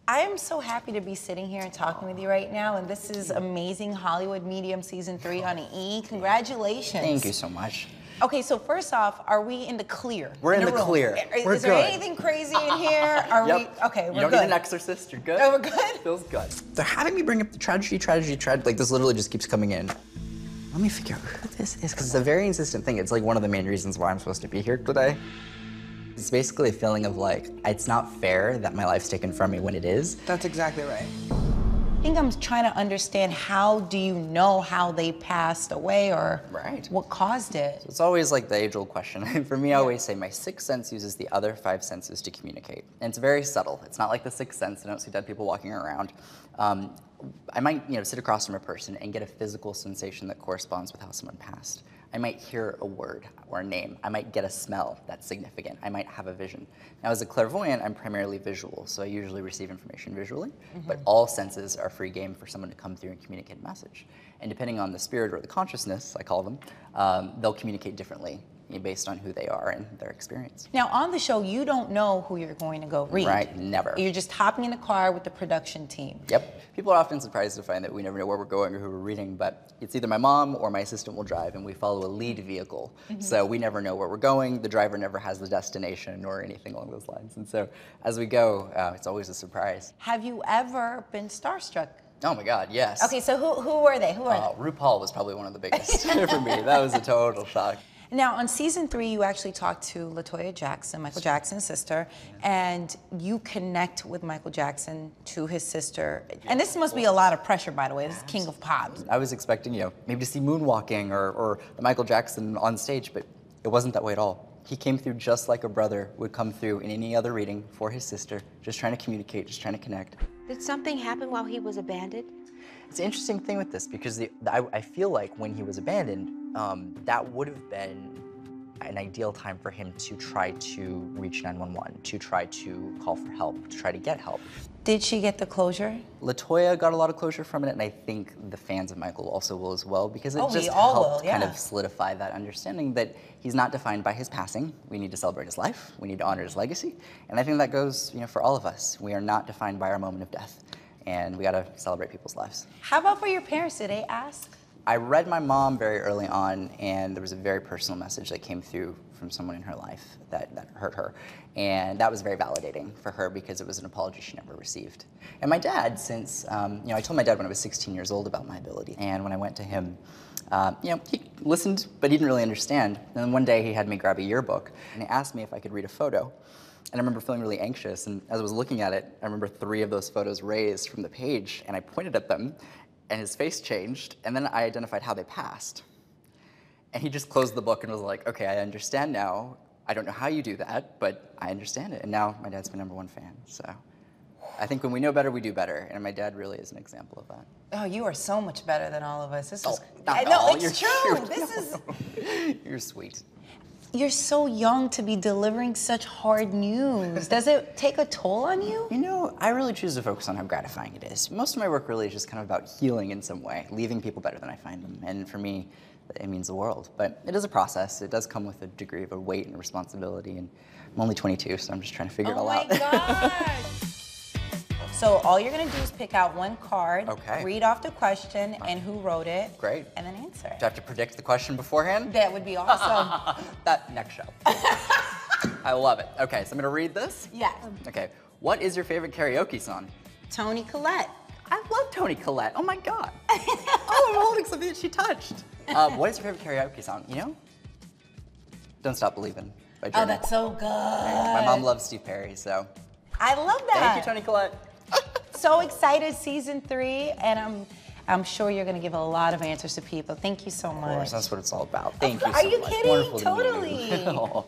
I am so happy to be sitting here and talking with you right now, and this is amazing Hollywood Medium Season 3 on E! Congratulations. Thank you so much. Okay, so first off, are we in the clear? We're in the clear. Is there anything crazy in here? Are yep. we? Okay, we're good. You don't need an exorcist, you're good. Oh, we're good? Feels good. They're having me bring up the tragedy, like this literally just keeps coming in. Let me figure out who this is, because it's a very insistent thing. It's like one of the main reasons why I'm supposed to be here today. It's basically a feeling of like, it's not fair that my life's taken from me when it is. That's exactly right. I think I'm trying to understand, how do you know how they passed away, or what caused it? So it's always like the age-old question. For me, I always say my sixth sense uses the other 5 senses to communicate. And it's very subtle. It's not like the sixth sense. I don't see dead people walking around. I might, sit across from a person and get a physical sensation that corresponds with how someone passed. I might hear a word or a name. I might get a smell that's significant. I might have a vision. Now, as a clairvoyant, I'm primarily visual, so I usually receive information visually, but all senses are free game for someone to come through and communicate a message. And depending on the spirit or the consciousness, I call them, they'll communicate differently based on who they are and their experience. Now, on the show, you don't know who you're going to go read. Right, never. You're just hopping in the car with the production team. Yep. People are often surprised to find that we never know where we're going or who we're reading, but it's either my mom or my assistant will drive, and we follow a lead vehicle. So we never know where we're going. The driver never has the destination or anything along those lines. And so as we go, it's always a surprise. Have you ever been starstruck? Oh my God, yes. Okay, so who were they? Who are they? RuPaul was probably one of the biggest for me. That was a total shock. Now, on Season 3, you actually talked to LaToya Jackson, Michael Jackson's sister, and you connect with Michael Jackson to his sister. And this must be a lot of pressure, by the way. This is King of Pop. I was expecting, maybe to see moonwalking or Michael Jackson on stage, but it wasn't that way at all. He came through just like a brother would come through in any other reading for his sister, just trying to communicate, just trying to connect. Did something happen while he was abandoned? It's an interesting thing with this, because I feel like when he was abandoned, that would have been an ideal time for him to try to reach 911, to try to call for help, to try to get help. Did she get the closure? LaToya got a lot of closure from it, and I think the fans of Michael also will as well, because it just helped kind of solidify that understanding that he's not defined by his passing. We need to celebrate his life. We need to honor his legacy. And I think that goes, for all of us. We are not defined by our moment of death, and we gotta celebrate people's lives. How about for your parents? Did they ask? I read my mom very early on, and there was a very personal message that came through from someone in her life that hurt her. And that was very validating for her, because it was an apology she never received. And my dad, since, I told my dad when I was 16 years old about my ability. And when I went to him, he listened, but he didn't really understand. And then one day he had me grab a yearbook, and he asked me if I could read a photo. And I remember feeling really anxious, and as I was looking at it, I remember 3 of those photos raised from the page, and I pointed at them, and his face changed, and then I identified how they passed. And he just closed the book and was like, okay, I understand now. I don't know how you do that, but I understand it. And now my dad's my #1 fan, so. I think when we know better, we do better, and my dad really is an example of that. Oh, you are so much better than all of us. This is, no, it's true. This is. You're sweet. You're so young to be delivering such hard news. Does it take a toll on you? I really choose to focus on how gratifying it is. Most of my work really is just kind of about healing in some way, leaving people better than I find them. And for me, it means the world. But it is a process. It does come with a degree of a weight and responsibility. And I'm only 22, so I'm just trying to figure it all out. Oh my God. So all you're gonna do is pick out one card, read off the question and who wrote it. Great. And then answer it. Do I have to predict the question beforehand? That would be awesome. That next show. I love it. Okay, so I'm gonna read this? Yes. Okay, what is your favorite karaoke song? Toni Collette. I love Toni Collette, oh my God. Oh, I'm holding something that she touched. What is your favorite karaoke song, Don't Stop Believin' by Journey. Oh, that's so good. My mom loves Steve Perry, so. I love that. Thank you, Toni Collette. So excited, Season 3, and I'm sure you're going to give a lot of answers to people. Thank you so much. Of course, that's what it's all about. Thank you so much. Are you kidding? Wonderful to meet Totally. you.